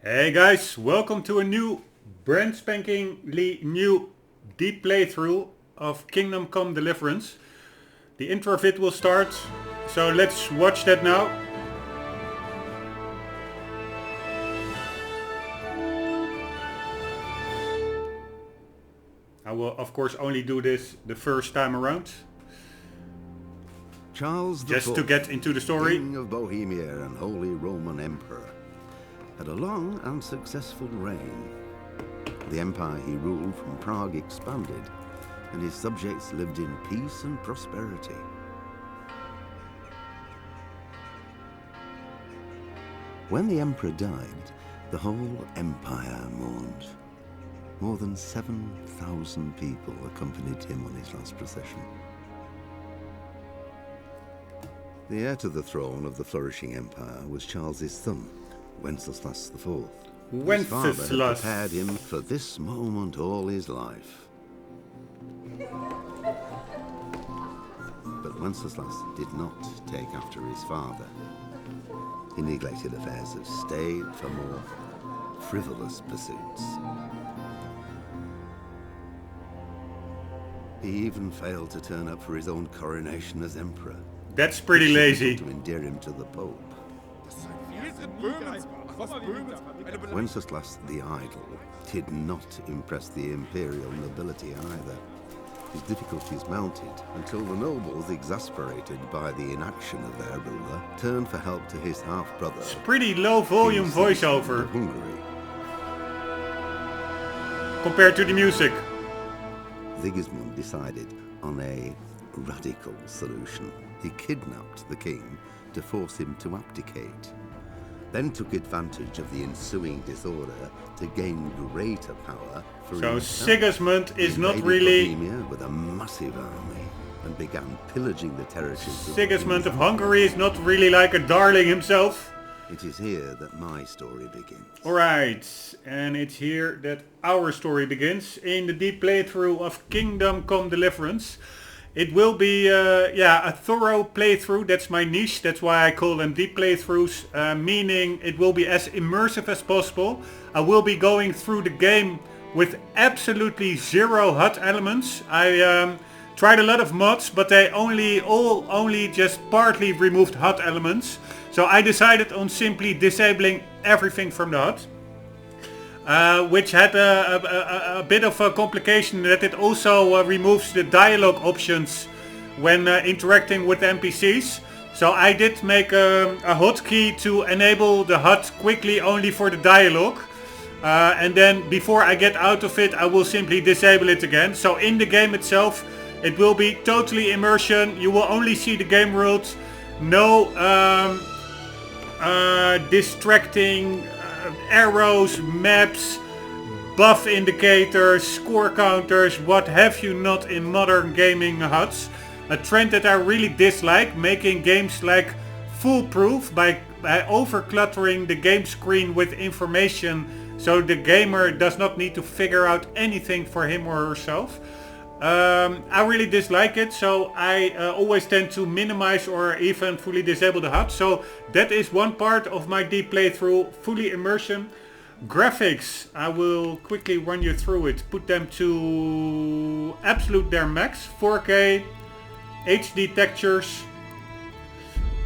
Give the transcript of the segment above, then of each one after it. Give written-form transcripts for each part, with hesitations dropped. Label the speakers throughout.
Speaker 1: Hey guys, welcome to a new brand spankingly new deep playthrough of Kingdom Come Deliverance. The intro vid will start, so let's watch that now. I will of course only do this the first time around.
Speaker 2: Charles
Speaker 1: Just to get into the story.
Speaker 2: King of Bohemia and Holy Roman Emperor, had a long and successful reign. The empire he ruled from Prague expanded, and his subjects lived in peace and prosperity. When the emperor died, the whole empire mourned. More than 7,000 people accompanied him on his last procession. The heir to the throne of the flourishing empire was Charles's son, Wenceslas IV. His father had prepared him for this moment all his life. But Wenceslas did not take after his father. He neglected affairs of state for more frivolous pursuits. He even failed to turn up for his own coronation as emperor.
Speaker 1: That's pretty lazy.
Speaker 2: To endear him to the Pope. Wenceslas the Idle did not impress the imperial nobility either. His difficulties mounted until the nobles, exasperated by the inaction of their ruler, turned for help to his half-brother.
Speaker 1: It's pretty low volume voiceover
Speaker 2: Hungary.
Speaker 1: compared to the music.
Speaker 2: Sigismund decided on a radical solution. He kidnapped the king to force him to abdicate, then took advantage of the ensuing disorder to gain greater power for
Speaker 1: So
Speaker 2: himself.
Speaker 1: Sigismund is
Speaker 2: He
Speaker 1: not
Speaker 2: invaded
Speaker 1: really...
Speaker 2: Bohemia with a massive army and began pillaging the territories.
Speaker 1: Sigismund of Hungary is not really like a darling himself.
Speaker 2: It is here that my story begins.
Speaker 1: Alright, and it's here that our story begins in the deep playthrough of Kingdom Come Deliverance. It will be a thorough playthrough. That's my niche. That's why I call them deep playthroughs, meaning it will be as immersive as possible. I will be going through the game with absolutely zero HUD elements. I tried a lot of mods, but they only just partly removed HUD elements. So I decided on simply disabling everything from the HUD. Which had a bit of a complication that it also removes the dialogue options when interacting with NPCs. So I did make a hotkey to enable the HUD quickly only for the dialogue. And then before I get out of it, I will simply disable it again. So in the game itself, it will be totally immersion. You will only see the game world. No distracting arrows, maps, buff indicators, score counters, what have you not in modern gaming HUDs. A trend that I really dislike, making games like foolproof by over-cluttering the game screen with information so the gamer does not need to figure out anything for him or herself. I really dislike it, so I always tend to minimize or even fully disable the HUD. So that is one part of my deep playthrough, fully immersion. Graphics, I will quickly run you through it. Put them to absolute their max, 4K, HD textures.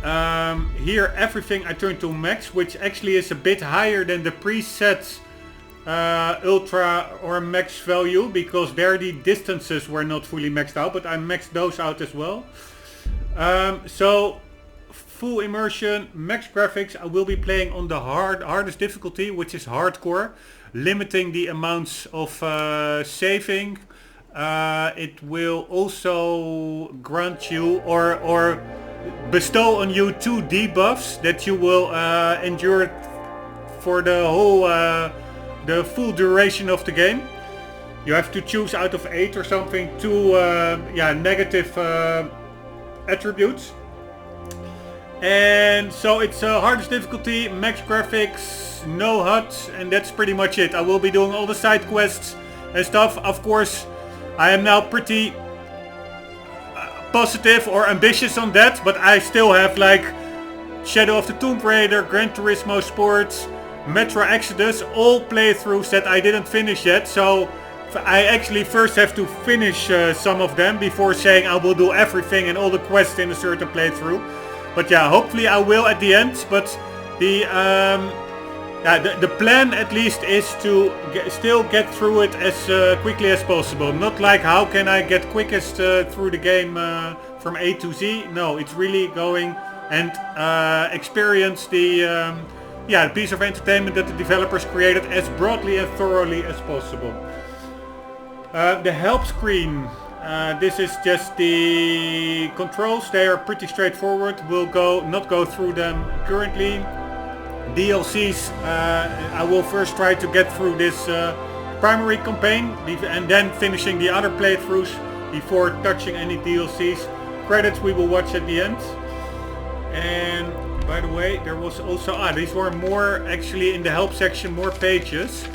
Speaker 1: Here everything I turn to max, which actually is a bit higher than the preset ultra or max value, because there the distances were not fully maxed out, but I maxed those out as well. So full immersion, max graphics. I will be playing on the hardest difficulty, which is hardcore, limiting the amounts of saving. It will also grant you or bestow on you 2 debuffs that you will endure for the whole the full duration of the game. You have to choose out of 8 or something 2 negative attributes. And so it's hardest difficulty, max graphics, no HUD, and that's pretty much it. I will be doing all the side quests and stuff. Of course, I am now pretty positive or ambitious on that, but I still have like Shadow of the Tomb Raider, Gran Turismo Sports, Metro Exodus, all playthroughs that I didn't finish yet. So I actually first have to finish some of them before saying I will do everything and all the quests in a certain playthrough. But yeah, hopefully I will at the end. But the plan at least is to still get through it as quickly as possible. Not like how can I get quickest through the game from A to Z. No, it's really going and experience the piece of entertainment that the developers created as broadly and thoroughly as possible. The help screen. This is just the controls. They are pretty straightforward. We'll not go through them currently. DLCs, I will first try to get through this primary campaign and then finishing the other playthroughs before touching any DLCs. Credits we will watch at the end. And by the way, there was also, these were more actually in the help section, more pages.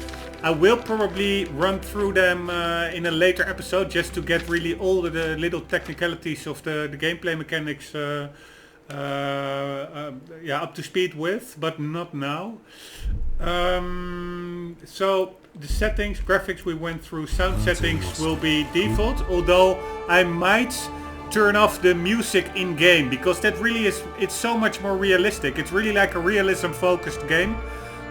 Speaker 1: I will probably run through them in a later episode just to get really all the little technicalities of the gameplay mechanics up to speed with, but not now. So the settings, graphics we went through, sound settings will be default, although I might turn off the music in game because that really is, it's so much more realistic. It's really like a realism focused game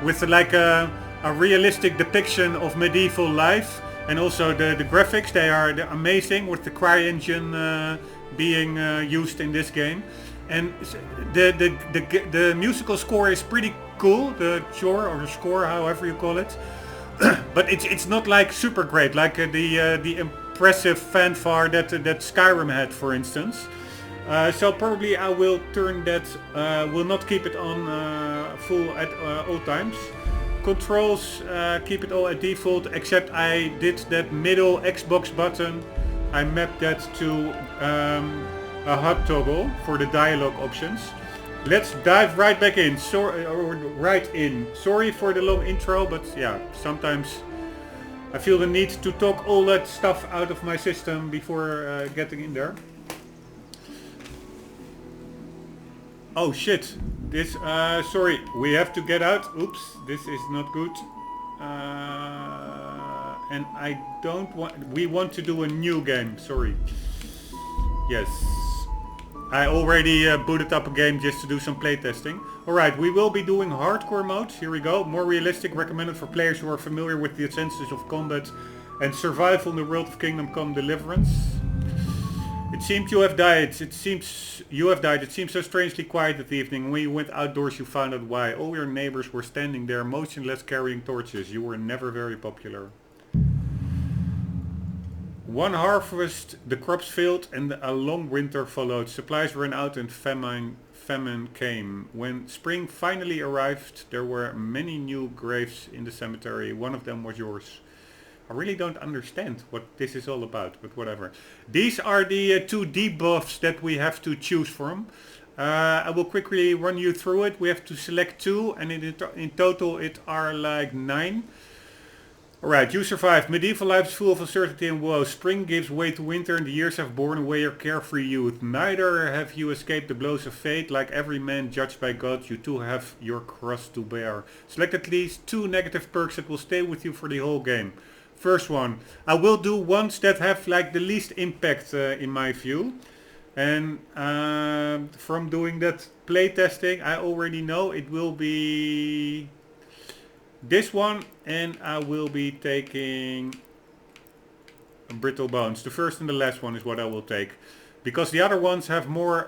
Speaker 1: with like a realistic depiction of medieval life, and also the graphics, they're amazing with the CryEngine being used in this game. And the musical score is pretty cool, the score, however you call it. But it's not like super great, like the impressive fanfare that Skyrim had, for instance. So probably I will turn that, will not keep it on full at all times. Controls, keep it all at default, except I did that middle Xbox button. I mapped that to a HUD toggle for the dialogue options. Let's dive right back in. Sorry for the long intro, but yeah, sometimes I feel the need to talk all that stuff out of my system before getting in there. Oh shit, this, sorry, we have to get out. Oops, this is not good. And I don't want, we want to do a new game, sorry. Yes, I already booted up a game just to do some playtesting. Alright, we will be doing hardcore mode, here we go. More realistic, recommended for players who are familiar with the essences of combat and survival in the world of Kingdom Come Deliverance. It seems you have died. It seems so strangely quiet that evening. When you went outdoors you found out why. All your neighbors were standing there motionless carrying torches. You were never very popular. One harvest, the crops failed and a long winter followed. Supplies ran out and famine came. When spring finally arrived, there were many new graves in the cemetery. One of them was yours. I really don't understand what this is all about, but whatever. These are the 2 debuffs that we have to choose from. I will quickly run you through it. We have to select 2, and in total it are like 9. Alright, you survived. Medieval life is full of uncertainty and woe. Spring gives way to winter and the years have borne away your carefree youth. Neither have you escaped the blows of fate. Like every man judged by God, you too have your cross to bear. Select at least 2 negative perks that will stay with you for the whole game. First one, I will do ones that have like the least impact in my view. And from doing that playtesting, I already know it will be this one, and I will be taking brittle bones. The first and the last one is what I will take, because the other ones have more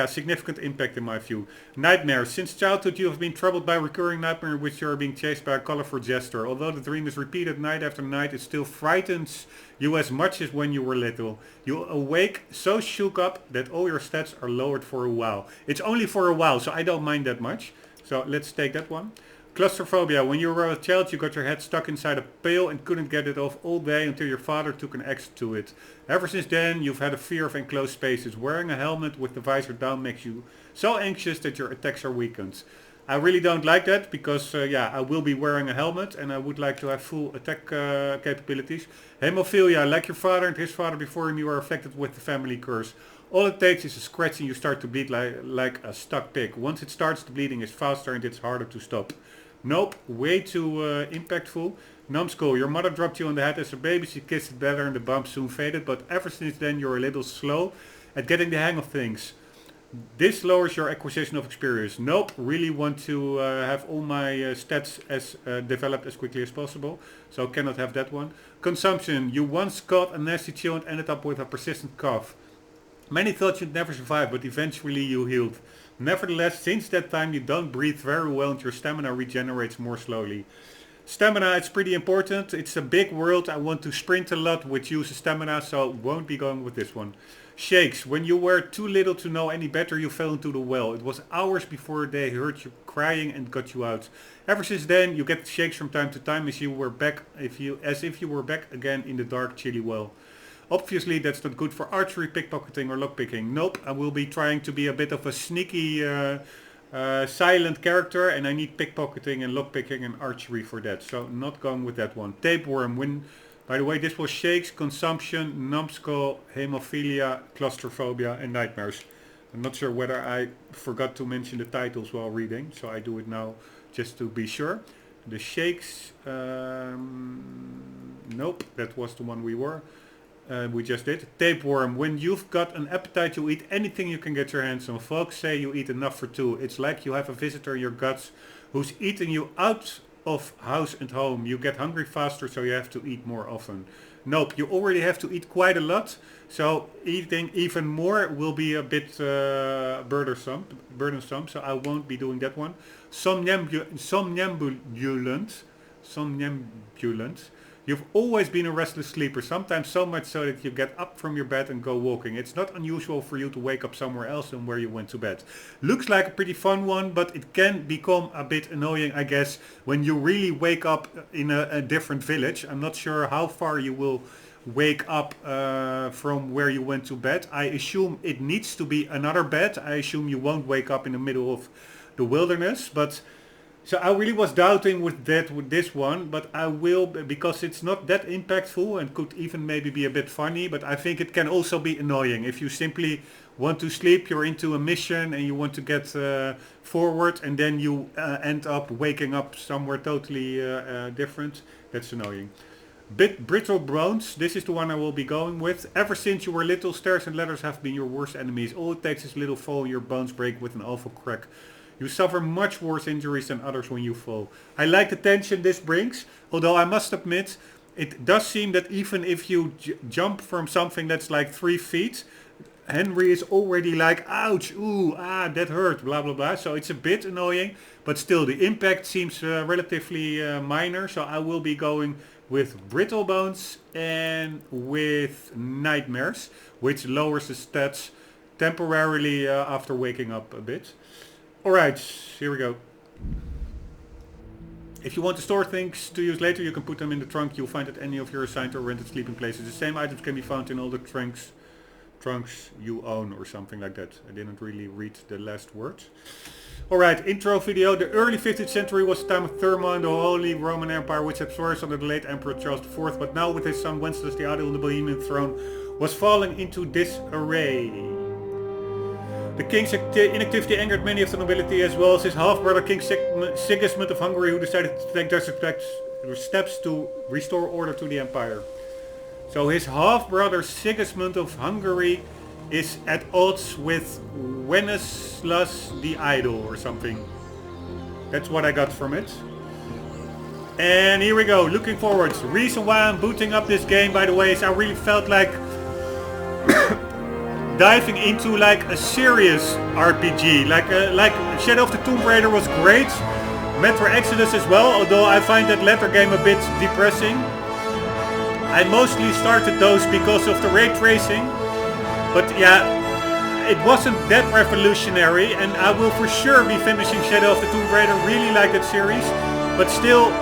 Speaker 1: significant impact in my view. Nightmares. Since childhood you have been troubled by recurring nightmare in which you are being chased by a colorful jester. Although the dream is repeated night after night, it still frightens you as much as when you were little. You awake so shook up that all your stats are lowered for a while. It's only for a while, so I don't mind that much. So let's take that one. Claustrophobia. When you were a child you got your head stuck inside a pail and couldn't get it off all day until your father took an axe to it. Ever since then you've had a fear of enclosed spaces. Wearing a helmet with the visor down makes you so anxious that your attacks are weakened. I really don't like that because I will be wearing a helmet and I would like to have full attack capabilities. Hemophilia. Like your father and his father before him, you are afflicted with the family curse. All it takes is a scratch and you start to bleed like a stuck pig. Once it starts, the bleeding is faster and it's harder to stop. Nope, way too impactful. Numbskull, your mother dropped you on the head as a baby. She kissed it better and the bump soon faded. But ever since then you're a little slow at getting the hang of things. This lowers your acquisition of experience. Nope, really want to have all my stats as developed as quickly as possible. So cannot have that one. Consumption, you once caught a nasty chill and ended up with a persistent cough. Many thought you'd never survive, but eventually you healed. Nevertheless, since that time you don't breathe very well and your stamina regenerates more slowly. Stamina, it's pretty important. It's a big world. I want to sprint a lot, which uses stamina, so won't be going with this one. Shakes. When you were too little to know any better, you fell into the well. It was hours before they heard you crying and got you out. Ever since then, you get shakes from time to time as if you were back again in the dark, chilly well. Obviously, that's not good for archery, pickpocketing, or lockpicking. Nope, I will be trying to be a bit of a sneaky, silent character, and I need pickpocketing and lockpicking and archery for that. So not going with that one. Tapeworm. By the way, this was shakes, consumption, numbskull, hemophilia, claustrophobia, and nightmares. I'm not sure whether I forgot to mention the titles while reading, so I do it now just to be sure. The shakes, nope, that was the one we just did. Tapeworm. When you've got an appetite, you eat anything you can get your hands on. Folks say you eat enough for two. It's like you have a visitor in your guts who's eating you out of house and home. You get hungry faster, so you have to eat more often. Nope, you already have to eat quite a lot, so eating even more will be a bit burdensome, so I won't be doing that one. Somnambulant. You've always been a restless sleeper, sometimes so much so that you get up from your bed and go walking. It's not unusual for you to wake up somewhere else than where you went to bed. Looks like a pretty fun one, but it can become a bit annoying, I guess, when you really wake up in a different village. I'm not sure how far you will wake up from where you went to bed. I assume it needs to be another bed. I assume you won't wake up in the middle of the wilderness, but... So I really was doubting with this one, but I will, because it's not that impactful and could even maybe be a bit funny, but I think it can also be annoying. If you simply want to sleep, you're into a mission and you want to get forward, and then you end up waking up somewhere totally different, that's annoying. Brittle bones, this is the one I will be going with. Ever since you were little, stairs and ladders have been your worst enemies. All it takes is a little fall and your bones break with an awful crack. You suffer much worse injuries than others when you fall. I like the tension this brings, although I must admit, it does seem that even if you jump from something that's like 3 feet, Henry is already like, ouch, ooh, that hurt, blah, blah, blah. So it's a bit annoying, but still the impact seems relatively minor. So I will be going with Brittle Bones and with Nightmares, which lowers the stats temporarily after waking up a bit. Alright, here we go. If you want to store things to use later, you can put them in the trunk. You'll find at any of your assigned or rented sleeping places. The same items can be found in all the trunks you own or something like that. I didn't really read the last word. Alright, intro video. The early 15th century was the time of Therma and the Holy Roman Empire, which had flourished under the late Emperor Charles IV, but now with his son Wenceslas the idol on the Bohemian throne was falling into disarray. The king's inactivity angered many of the nobility, as well as his half-brother King Sigismund of Hungary, who decided to take desperate steps to restore order to the empire. So his half-brother Sigismund of Hungary is at odds with Wenceslas the Idol or something. That's what I got from it. And here we go, looking forward. The reason why I'm booting up this game, by the way, is I really felt like diving into like a serious RPG, like Shadow of the Tomb Raider was great, Metro Exodus as well, although I find that latter game a bit depressing. I mostly started those because of the ray tracing, but yeah, it wasn't that revolutionary, and I will for sure be finishing Shadow of the Tomb Raider. Really like that series, but still,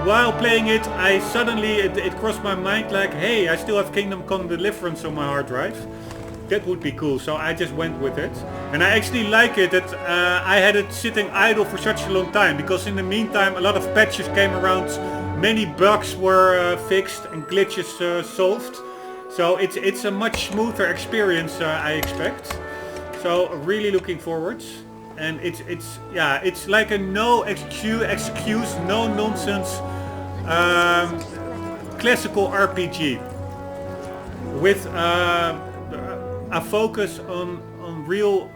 Speaker 1: while playing it, I suddenly it crossed my mind like, hey, I still have Kingdom Come Deliverance on my hard drive. That would be cool, so I just went with it. And I actually like it that I had it sitting idle for such a long time, because in the meantime a lot of patches came around, many bugs were fixed and glitches solved. So it's a much smoother experience, I expect. So really looking forward. and it's like a no excuse, no nonsense classical RPG with a focus on real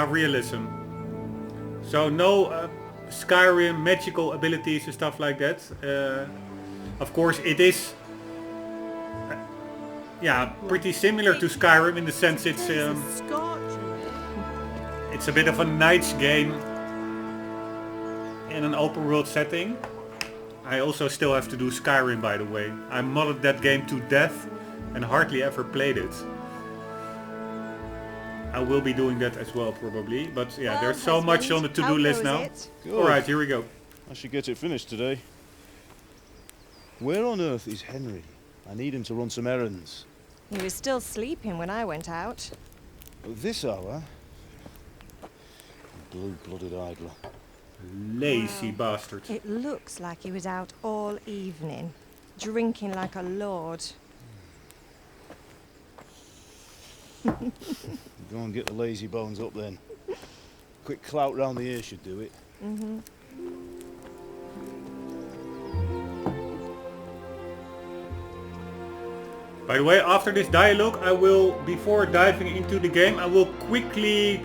Speaker 1: realism. So no Skyrim magical abilities and stuff like that. Of course, it is pretty similar to Skyrim in the sense it's a bit of a knight's game in an open world setting. I also still have to do Skyrim, by the way. I modded that game to death and hardly ever played it. I will be doing that as well probably, but yeah,
Speaker 3: Well,
Speaker 1: there's so much on the to-do list now. Alright, here we go.
Speaker 4: I should get it finished today. Where on earth is Henry? I need him to run some errands.
Speaker 3: He was still sleeping when I went out.
Speaker 4: At this hour? Blue-blooded idler.
Speaker 1: Lazy bastard.
Speaker 3: It looks like he was out all evening, drinking like a lord.
Speaker 4: Go and get the lazy bones up then. Quick clout round the ear should do it.
Speaker 3: Mm-hmm.
Speaker 1: By the way, after this dialogue, I will, before diving into the game, I will quickly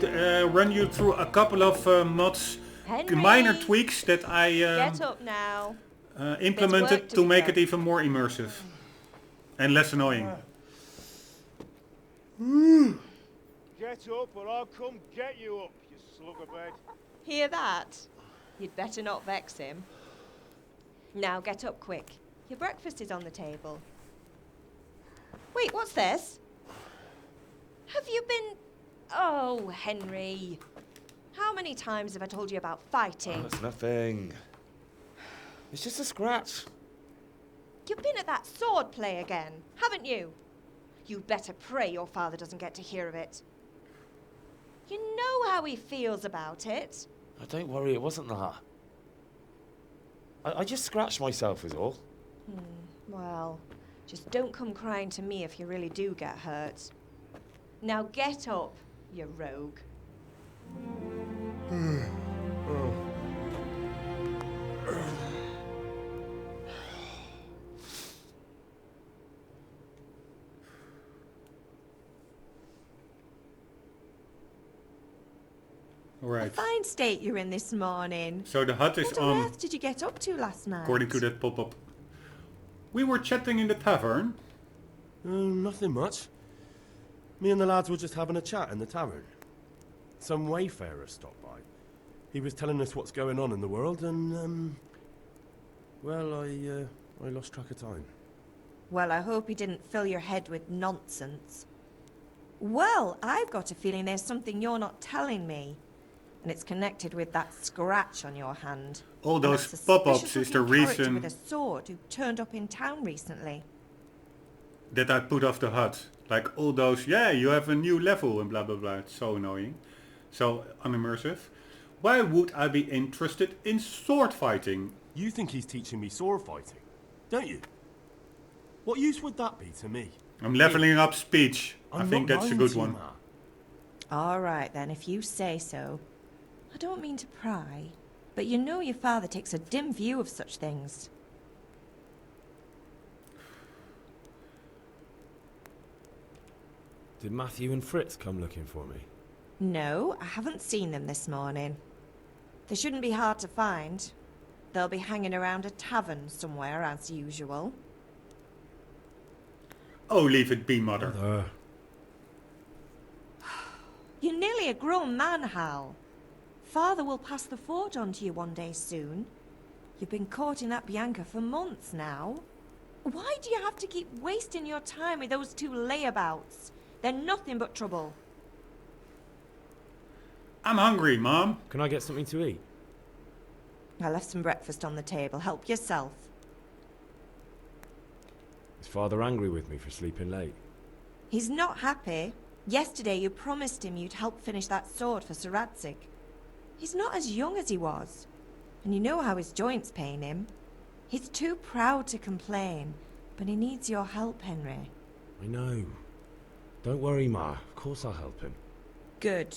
Speaker 1: run you through a couple of mods,
Speaker 3: Henry,
Speaker 1: minor tweaks that I
Speaker 3: get up now.
Speaker 1: implemented to make it even more immersive and less annoying.
Speaker 4: Get up or I'll come get you up, you sluggerbed.
Speaker 3: Hear that? You'd better not vex him. Now get up quick. Your breakfast is on the table. Wait, what's this? Have you been... Oh, Henry. How many times have I told you about fighting?
Speaker 5: Oh, it's nothing. It's just a scratch.
Speaker 3: You've been at that sword play again, haven't you? You'd better pray your father doesn't get to hear of it. You know how he feels about it.
Speaker 5: Oh, don't worry, it wasn't that. I just scratched myself is all.
Speaker 3: Well, just don't come crying to me if you really do get hurt. Now get up, you rogue.
Speaker 1: Alright.
Speaker 3: A fine state you're in this morning.
Speaker 1: So the HUD is
Speaker 3: What on
Speaker 1: on,
Speaker 3: earth did you get up to last night?
Speaker 1: according to that pop-up. We were chatting in the tavern.
Speaker 6: Nothing much. Me and the lads were just having a chat in the tavern. Some wayfarer stopped by. He was telling us what's going on in the world and, well, I lost track of time.
Speaker 3: Well, I hope he didn't fill your head with nonsense. Well, I've got a feeling there's something you're not telling me. And it's connected with that scratch on your hand.
Speaker 1: All
Speaker 3: And
Speaker 1: those
Speaker 3: that
Speaker 1: pop-ups is the
Speaker 3: suspicious-looking character
Speaker 1: reason
Speaker 3: with a sword who turned up in town recently.
Speaker 1: that I put off the HUD. Like all those, yeah, you have a new level and blah blah blah. It's so annoying. So unimmersive. Why would I be interested in sword fighting?
Speaker 6: You think he's teaching me sword fighting, don't you? What use would that be to me?
Speaker 1: I'm leveling up speech. I
Speaker 6: I'm
Speaker 1: think
Speaker 6: not
Speaker 1: that's a
Speaker 6: lying
Speaker 1: good
Speaker 6: to you,
Speaker 1: one.
Speaker 6: Ma.
Speaker 3: All right, then, if you say so. I don't mean to pry, but you know your father takes a dim view of such things.
Speaker 7: Did Matthew and Fritz come looking for me?
Speaker 3: No, I haven't seen them this morning. They shouldn't be hard to find. They'll be hanging around a tavern somewhere, as usual.
Speaker 1: Oh, leave it be, mother.
Speaker 3: You're nearly a grown man, Hal. Father will pass the fort on to you one day soon. You've been courting that Bianca for months now. Why do you have to keep wasting your time with those two layabouts? They're nothing but trouble.
Speaker 1: I'm hungry, Mom.
Speaker 7: Can I get something to eat?
Speaker 3: I left some breakfast on the table. Help yourself.
Speaker 7: Is Father angry with me for sleeping late?
Speaker 3: He's not happy. Yesterday you promised him you'd help finish that sword for Sir Radzig. He's not as young as he was. And you know how his joints pain him. He's too proud to complain, but he needs your help, Henry.
Speaker 7: I know. Don't worry, Ma. Of course I'll help him.
Speaker 3: Good.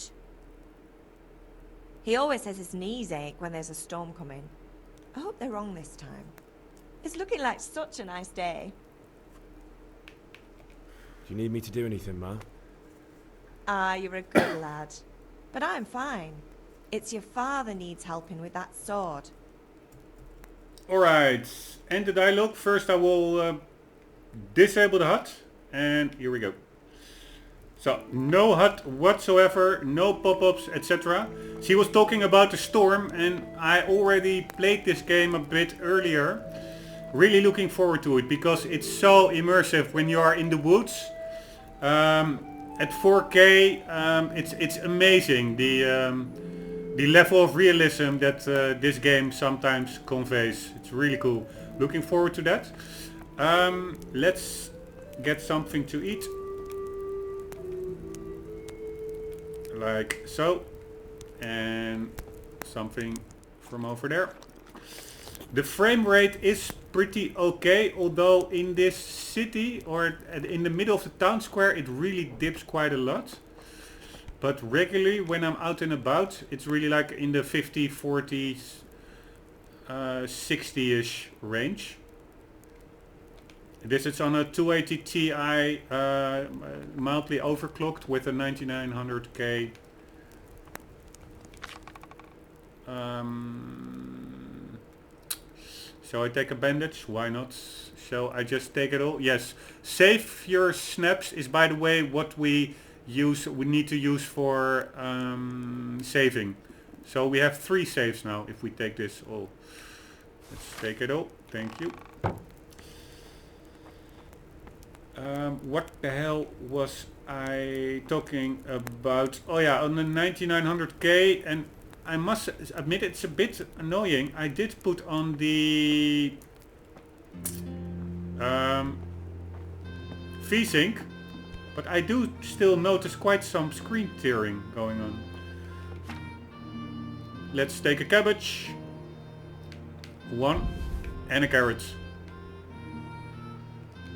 Speaker 3: He always says his knees ache when there's a storm coming. I hope they're wrong this time. It's looking like such a nice day.
Speaker 7: Do you need me to do anything, Ma?
Speaker 3: Ah, you're a good lad. But I'm fine. It's your father needs helping with that sword.
Speaker 1: Alright, end the dialogue. First I will disable the HUD. And here we go. So, no HUD whatsoever, no pop-ups, etc. She was talking about the storm and I already played this game a bit earlier. Really looking forward to it because it's so immersive when you are in the woods. At 4K, it's amazing the level of realism that this game sometimes conveys. It's really cool. Looking forward to that. Let's get something to eat. Like so. And something from over there. The frame rate is pretty okay, although in this city or in the middle of the town square it really dips quite a lot. But regularly when I'm out and about it's really like in the 50, 40s, 60-ish range. This is on a 280 Ti mildly overclocked with a 9900K. So I take a bandage, why not? So I just take it all. Yes, save your snaps is by the way what we need to use for saving. So we have 3 saves now if we take this all. Let's take it all, thank you. What the hell was I talking about? Oh yeah, on the 9900K, and I must admit it's a bit annoying. I did put on the V-Sync, but I do still notice quite some screen tearing going on. Let's take a cabbage, 1, and a carrot.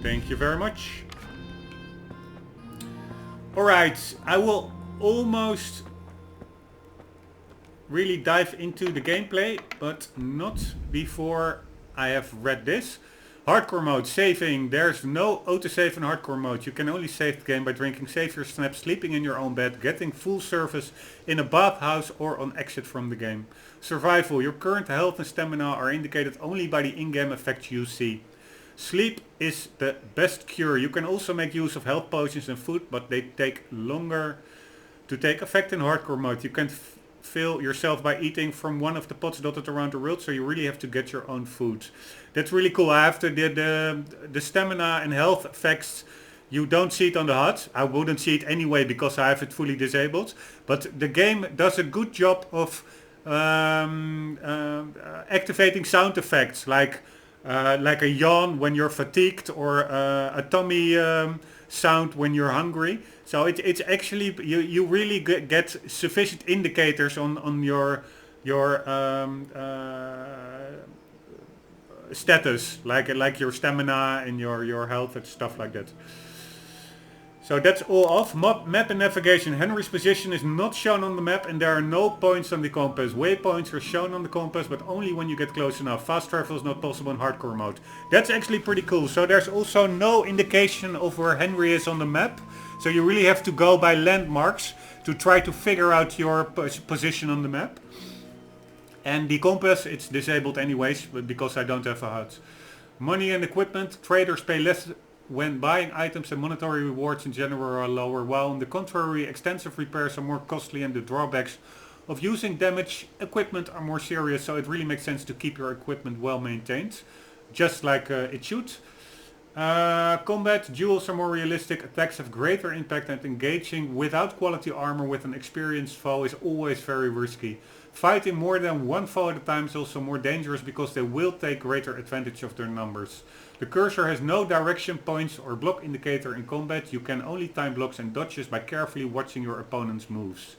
Speaker 1: Thank you very much. Alright, I will almost really dive into the gameplay, but not before I have read this. Hardcore mode, saving. There's no autosave in hardcore mode. You can only save the game by drinking savior snaps, sleeping in your own bed, getting full service in a bathhouse or on exit from the game. Survival. Your current health and stamina are indicated only by the in-game effects you see. Sleep is the best cure. You can also make use of health potions and food, but they take longer to take effect in hardcore mode. You can fill yourself by eating from one of the pots dotted around the world, so you really have to get your own food. That's really cool. I have to the stamina and health effects. You don't see it on the HUD. I wouldn't see it anyway because I have it fully disabled. But the game does a good job of activating sound effects like a yawn when you're fatigued, or a tummy sound when you're hungry. So it's actually you really get sufficient indicators on your status, like your stamina and your health and stuff like that. So that's all off. Map and navigation. Henry's position is not shown on the map and there are no points on the compass. Waypoints are shown on the compass, but only when you get close enough. Fast travel is not possible in hardcore mode. That's actually pretty cool. So there's also no indication of where Henry is on the map. So you really have to go by landmarks to try to figure out your position on the map. And the compass, it's disabled anyways, but because I don't have a HUD. Money and equipment. Traders pay less when buying items, and monetary rewards in general are lower, while on the contrary extensive repairs are more costly and the drawbacks of using damaged equipment are more serious, so it really makes sense to keep your equipment well maintained, just like it should. Combat. Duels are more realistic, attacks have greater impact, and engaging without quality armor with an experienced foe is always very risky. Fighting more than one foe at a time is also more dangerous because they will take greater advantage of their numbers. The cursor has no direction points or block indicator in combat. You can only time blocks and dodges by carefully watching your opponent's moves.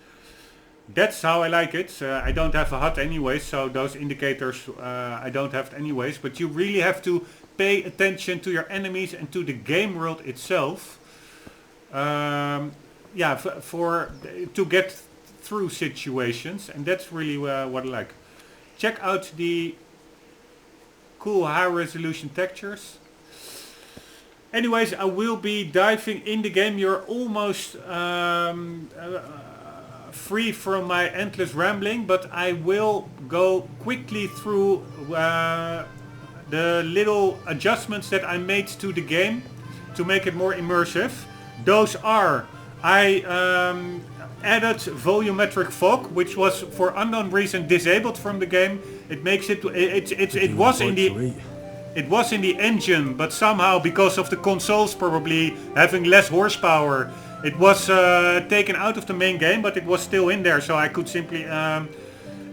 Speaker 1: That's how I like it. I don't have a HUD anyways, so those indicators I don't have anyways. But you really have to pay attention to your enemies and to the game world itself. To get through situations, and that's really what I like. Check out the cool high resolution textures. Anyways, I will be diving in the game. You're almost free from my endless rambling, but I will go quickly through the little adjustments that I made to the game to make it more immersive. Those are, I added volumetric fog, which was for unknown reason disabled from the game. It makes it it was in the engine, but somehow because of the consoles probably having less horsepower, it was taken out of the main game, but it was still in there, so I could simply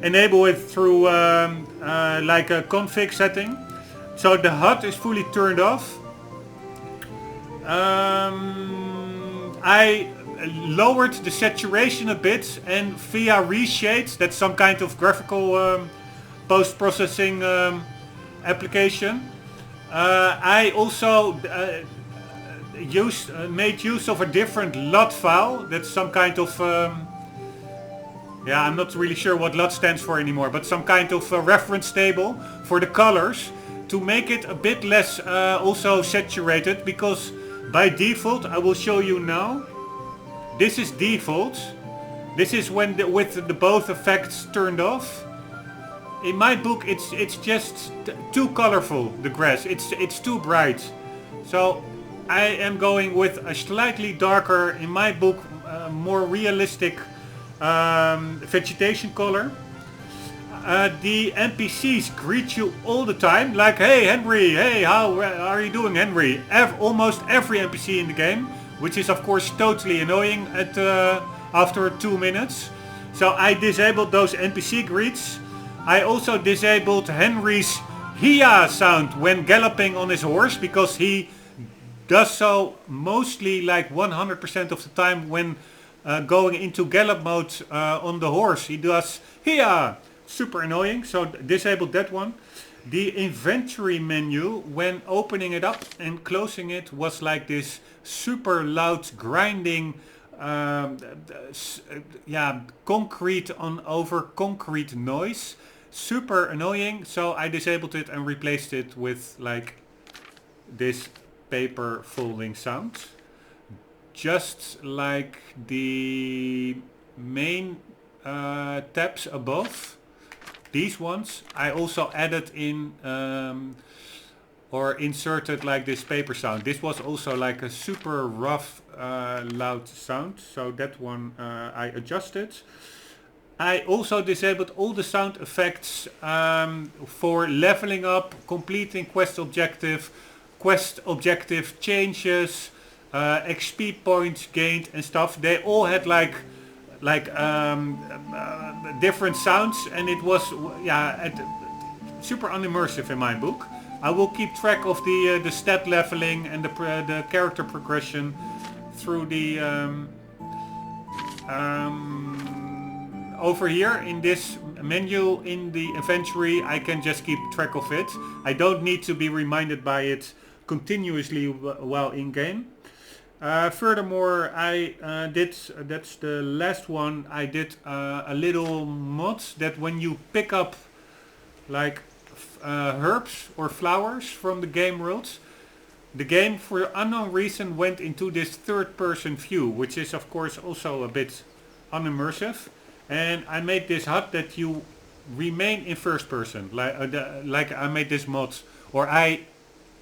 Speaker 1: enable it through like a config setting. So the HUD is fully turned off. I lowered the saturation a bit, and via reshades, that's some kind of graphical post-processing application. I also made use of a different LUT file. That's some kind of yeah, I'm not really sure what LUT stands for anymore, but some kind of reference table for the colors to make it a bit less also saturated, because by default, I will show you now, this is default. This is when with the both effects turned off. In my book, it's just too colorful, the grass. It's too bright. So I am going with a slightly darker, in my book, more realistic vegetation color. The NPCs greet you all the time, like, hey Henry, hey, how are you doing, Henry? Almost every NPC in the game, which is of course totally annoying at after 2 minutes. So I disabled those NPC greets. I also disabled Henry's Hia sound when galloping on his horse, because he does so mostly like 100% of the time when going into gallop mode on the horse. He does Hia! Super annoying, so disabled that one. The inventory menu, when opening it up and closing it, was like this super loud grinding yeah, concrete on over concrete noise. Super annoying, so I disabled it and replaced it with like this paper folding sound. Just like the main tabs above, these ones, I also added in or inserted like this paper sound. This was also like a super rough loud sound, so that one I adjusted. I also disabled all the sound effects for leveling up, completing quest objective changes, XP points gained and stuff. They all had like different sounds, and it was super unimmersive in my book. I will keep track of the stat leveling and the character progression through the over here in this menu in the inventory. I can just keep track of it. I don't need to be reminded by it continuously while in game. Furthermore, I did, that's the last one, I did a little mod that when you pick up like herbs or flowers from the game world, the game for unknown reason went into this third person view, which is of course also a bit unimmersive. And I made this HUD that you remain in first person, like I made this mod, or I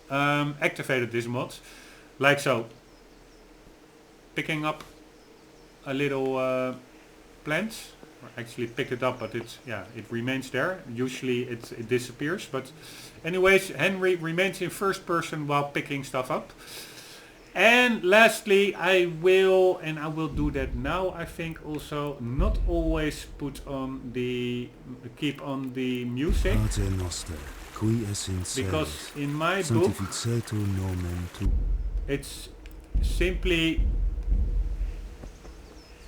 Speaker 1: activated this mod, like so. Picking up a little plant, or actually picked it up, but it remains there. Usually it disappears, but anyways, Henry remains in first person while picking stuff up. And lastly, I will do that now, I think also, not always keep on the music, because in my book it's simply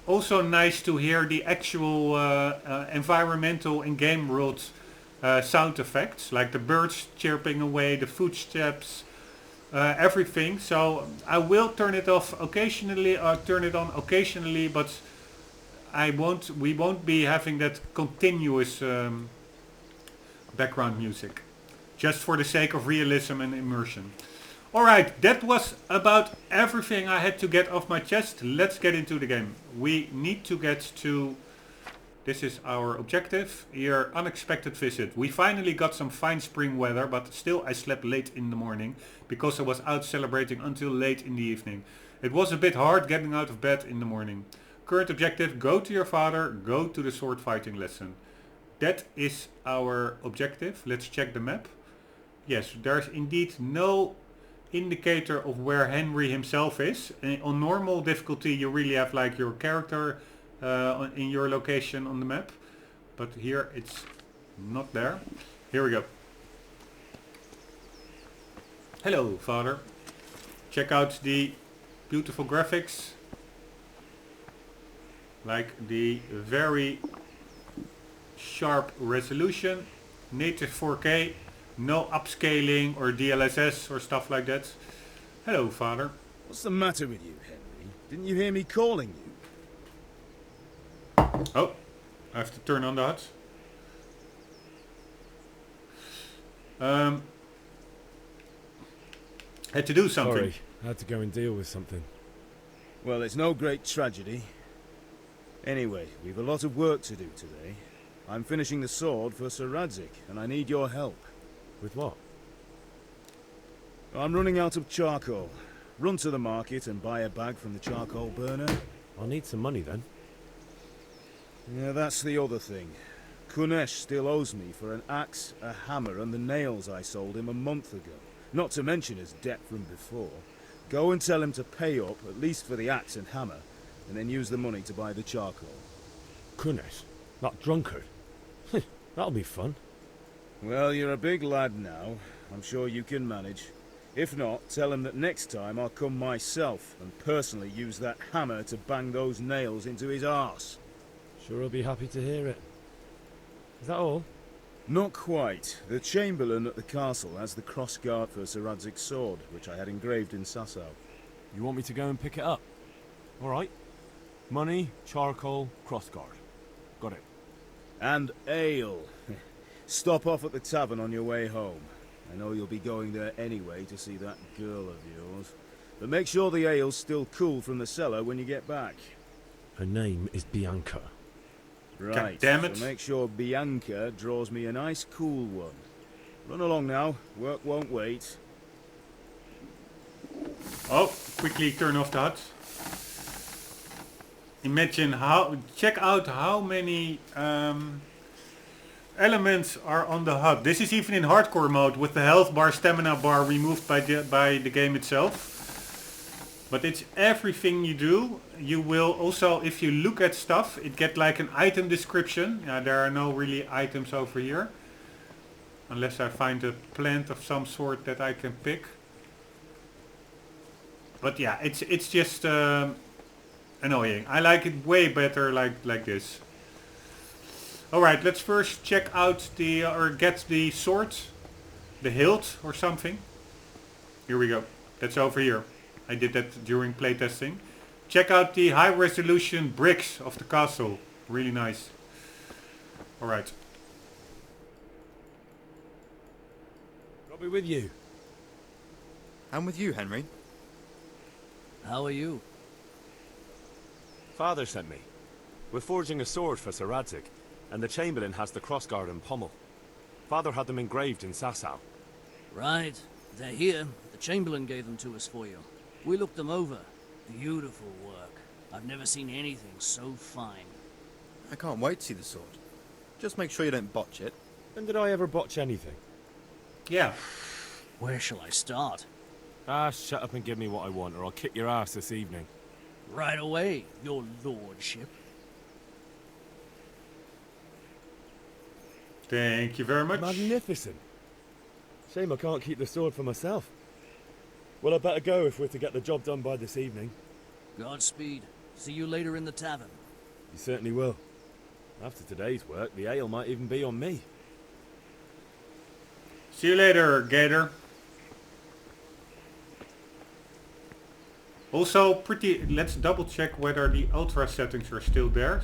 Speaker 1: also nice to hear the actual environmental and game world sound effects, like the birds chirping away, the footsteps, everything. So I will turn it off occasionally, or turn it on occasionally, but we won't be having that continuous background music, just for the sake of realism and immersion. Alright, that was about everything I had to get off my chest. Let's get into the game. We need to get to... This is our objective. Here, unexpected visit. We finally got some fine spring weather, but still I slept late in the morning because I was out celebrating until late in the evening. It was a bit hard getting out of bed in the morning. Current objective, go to your father, go to the sword fighting lesson. That is our objective. Let's check the map. Yes, there's indeed no indicator of where Henry himself is. On normal difficulty you really have like your character in your location on the map, but here it's not there. Here we go. Hello, father. Check out the beautiful graphics, like the very sharp resolution, native 4K, no upscaling or DLSS or stuff like that. Hello, father.
Speaker 4: What's the matter with you, Henry? Didn't you hear me calling you?
Speaker 1: Oh, I have to turn on the HUD. Had to do something.
Speaker 7: Sorry, I had to go and deal with something.
Speaker 4: Well, it's no great tragedy. Anyway, we've a lot of work to do today. I'm finishing the sword for Sir Radzig, and I need your help.
Speaker 7: With what?
Speaker 4: I'm running out of charcoal. Run to the market and buy a bag from the charcoal burner.
Speaker 7: I'll need some money then.
Speaker 4: Yeah, that's the other thing. Kunesh still owes me for an axe, a hammer, and the nails I sold him a month ago. Not to mention his debt from before. Go and tell him to pay up, at least for the axe and hammer, and then use the money to buy the charcoal.
Speaker 7: Kunesh? That drunkard? That'll be fun.
Speaker 4: Well, you're a big lad now. I'm sure you can manage. If not, tell him that next time I'll come myself and personally use that hammer to bang those nails into his arse.
Speaker 7: Sure he'll be happy to hear it. Is that all?
Speaker 4: Not quite. The Chamberlain at the castle has the crossguard for Sir Radzig's sword, which I had engraved in Sasau.
Speaker 7: You want me to go and pick it up? Alright. Money, charcoal, crossguard. Got it.
Speaker 4: And ale. Stop off at the tavern on your way home. I know you'll be going there anyway to see that girl of yours. But make sure the ale's still cool from the cellar when you get back.
Speaker 7: Her name is Bianca.
Speaker 4: Right,
Speaker 1: God damn it.
Speaker 4: so make sure Bianca draws me a nice cool one. Run along now, work won't wait.
Speaker 1: Oh, quickly turn off the HUD. Check out how many elements are on the HUD. This is even in hardcore mode with the health bar, stamina bar removed by the game itself. But it's everything you do. You will also, if you look at stuff, it get like an item description. Yeah, there are no really items over here. Unless I find a plant of some sort that I can pick. But yeah, it's just annoying. I like it way better like this. Alright, let's first check out the, or get the sword. The hilt or something. Here we go. That's over here. I did that during playtesting. Check out the high resolution bricks of the castle. Really nice. Alright.
Speaker 7: I'll be with you.
Speaker 8: I'm with you, Henry.
Speaker 9: How are you?
Speaker 10: Father sent me. We're forging a sword for Sir Radzig, and the Chamberlain has the crossguard and pommel. Father had them engraved in Sasau.
Speaker 9: Right. They're here. The Chamberlain gave them to us for you. We looked them over. Beautiful work. I've never seen anything so fine.
Speaker 8: I can't wait to see the sword. Just make sure you don't botch it.
Speaker 7: When did I ever botch anything?
Speaker 1: Yeah.
Speaker 9: Where shall I start?
Speaker 7: Ah, shut up and give me what I want, or I'll kick your ass this evening.
Speaker 9: Right away, your lordship.
Speaker 1: Thank you very much.
Speaker 7: Magnificent. Shame I can't keep the sword for myself. Well, I better go if we're to get the job done by this evening.
Speaker 9: Godspeed. See you later in the tavern.
Speaker 7: You certainly will. After today's work, the ale might even be on me.
Speaker 1: See you later, Gator. Also pretty, let's double check whether the ultra settings are still there.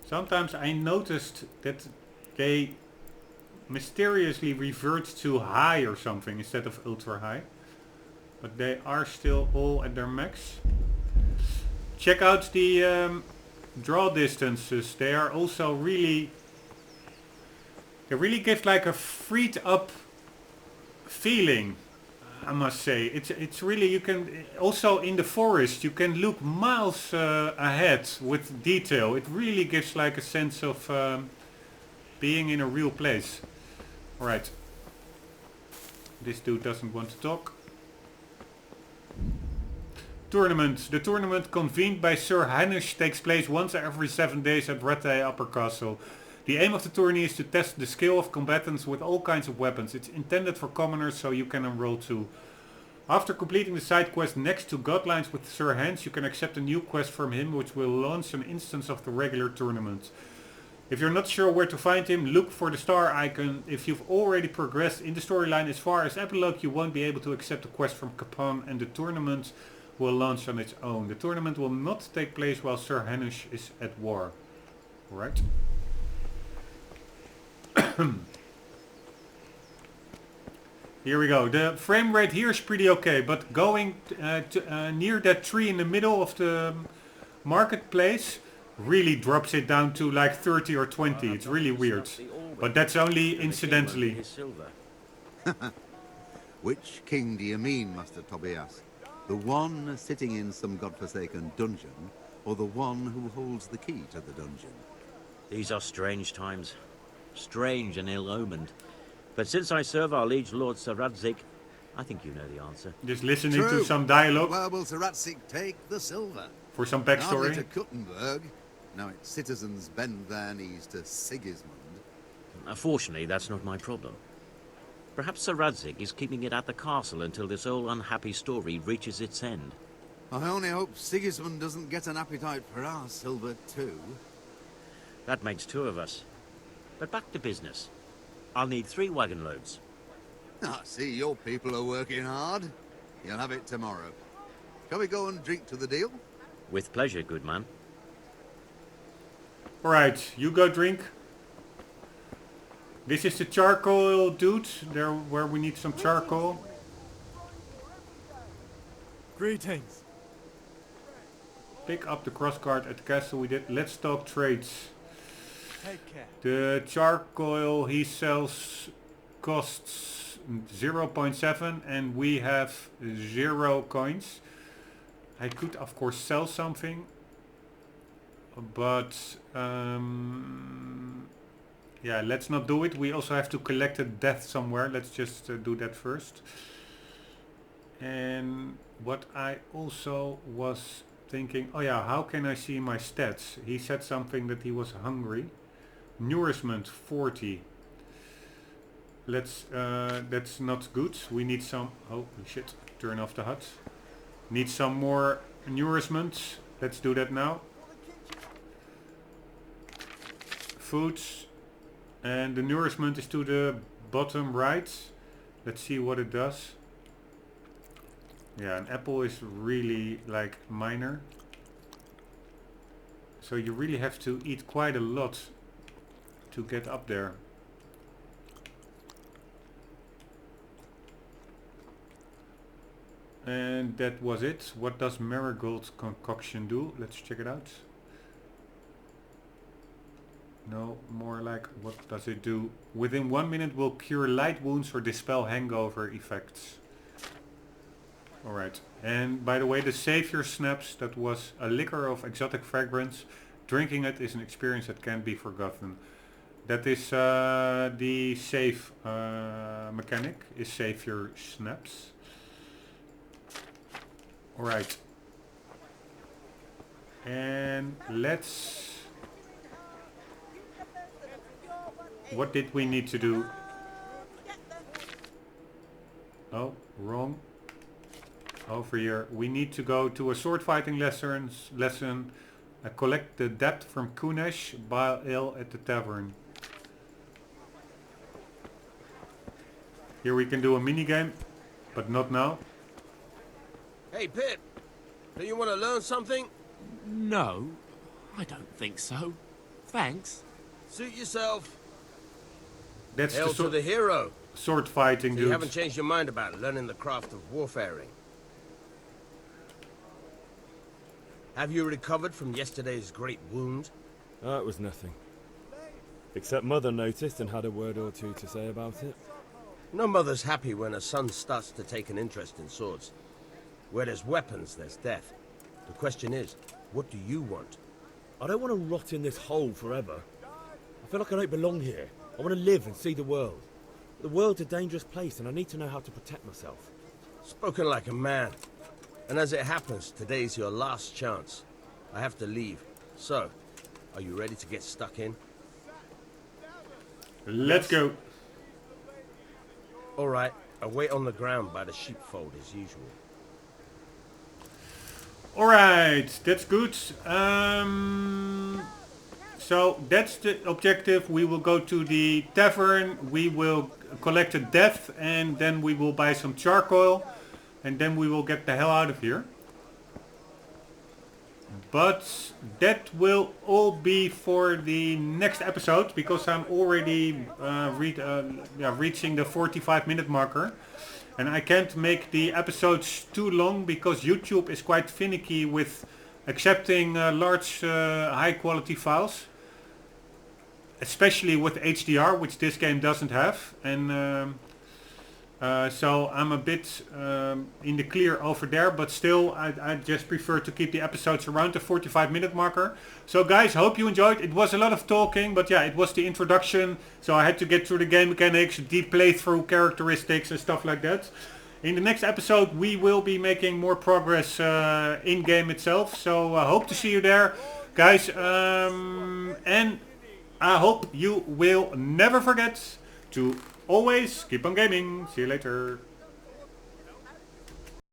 Speaker 1: Sometimes I noticed that they mysteriously revert to high or something instead of ultra high. But they are still all at their max. Check out the draw distances. They are also really, they really give like a freed up feeling, I must say. It's really, you can also in the forest you can look miles ahead with detail. It really gives like a sense of being in a real place. Alright, this dude doesn't want to talk. Tournament. The tournament convened by Sir Hanush takes place once every 7 days at Rattay Upper Castle. The aim of the tourney is to test the skill of combatants with all kinds of weapons. It's intended for commoners, so you can enroll too. After completing the side quest next to Godlines with Sir Hans, you can accept a new quest from him which will launch an instance of the regular tournament. If you're not sure where to find him, look for the star icon. If you've already progressed in the storyline as far as Epilogue, you won't be able to accept a quest from Kapan, and the tournament will launch on its own. The tournament will not take place while Sir Hanush is at war. Right. Here we go. The frame rate here is pretty okay, but going near that tree in the middle of the marketplace really drops it down to like 30 or 20. It's really weird. But that's only incidentally.
Speaker 2: Which king do you mean, Master Tobias? The one sitting in some godforsaken dungeon, or the one who holds the key to the dungeon?
Speaker 11: These are strange times. Strange and ill-omened. But since I serve our liege lord Sir Radzig, I think you know the answer.
Speaker 1: Just listening to some dialogue.
Speaker 2: Where will Sir Radzig take the silver?
Speaker 1: For some backstory.
Speaker 2: Hardly to Kuttenberg. Now its citizens bend their knees to Sigismund.
Speaker 11: Fortunately, that's not my problem. Perhaps Sir Radzig is keeping it at the castle until this old unhappy story reaches its end.
Speaker 2: I only hope Sigismund doesn't get an appetite for our silver too.
Speaker 11: That makes 2 of us. But back to business. I'll need 3 wagon loads.
Speaker 2: I see your people are working hard. You'll have it tomorrow. Shall we go and drink to the deal?
Speaker 11: With pleasure, good man.
Speaker 1: Alright, you go drink. This is the charcoal dude, there where we need some charcoal.
Speaker 12: Greetings.
Speaker 1: Pick up the crossguard at the castle we did. Let's talk trades.
Speaker 12: Take care.
Speaker 1: The charcoal he sells costs 0.7 and we have 0 coins. I could of course sell something, but yeah, let's not do it. We also have to collect a death somewhere. Let's just do that first. And what I also was thinking, oh yeah, how can I see my stats? He said something that he was hungry. Nourishment 40. Let's that's not good. We need some, oh shit, turn off the HUD. Need some more nourishment. Let's do that now. Foods, and the nourishment is to the bottom right. Let's see what it does. Yeah, an apple is really like minor. So you really have to eat quite a lot to get up there. And that was it. What does marigold concoction do? Let's check it out. No, more like what does it do? Within 1 minute will cure light wounds or dispel hangover effects. Alright, and by the way, the Savior Snaps, that was a liquor of exotic fragrance. Drinking it is an experience that can't be forgotten. That is the save mechanic, is Savior Snaps. Alright. And let's... What did we need to do? Oh, wrong. Over here. We need to go to a sword fighting lesson, collect the debt from Kunesh, buy ale at the tavern. Here we can do a mini game, but not now.
Speaker 5: Hey, Pip.
Speaker 13: Do you want to learn something?
Speaker 14: No, I don't think so. Thanks.
Speaker 13: Suit yourself.
Speaker 1: That's
Speaker 13: Hail to the hero.
Speaker 1: Sword fighting,
Speaker 13: So
Speaker 1: dude.
Speaker 13: you haven't changed your mind about learning the craft of warfaring? Have you recovered from yesterday's great wound?
Speaker 7: It was nothing. Except Mother noticed and had a word or two to say about it.
Speaker 13: No mother's happy when a son starts to take an interest in swords. Where there's weapons, there's death. The question is, what do you want?
Speaker 7: I don't want to rot in this hole forever. I feel like I don't belong here. I want to live and see the world. The world's a dangerous place and I need to know how to protect myself.
Speaker 13: Spoken like a man. And as it happens, today's your last chance. I have to leave. So, are you ready to get stuck in?
Speaker 1: Let's go.
Speaker 13: Alright, I'll wait on the ground by the sheepfold as usual.
Speaker 1: Alright, that's good. So that's the objective. We will go to the tavern, we will collect a death, and then we will buy some charcoal, and then we will get the hell out of here. But that will all be for the next episode, because I'm already reaching the 45-minute marker. And I can't make the episodes too long because YouTube is quite finicky with accepting large high quality files. Especially with HDR, which this game doesn't have. And so I'm a bit in the clear over there, but still I just prefer to keep the episodes around the 45-minute marker. So guys, hope you enjoyed. It was a lot of talking, but yeah, it was the introduction, so I had to get through the game mechanics, deep playthrough characteristics and stuff like that. In the next episode we will be making more progress in game itself, so I hope to see you there, guys, and I hope you will never forget to always keep on gaming. See you later.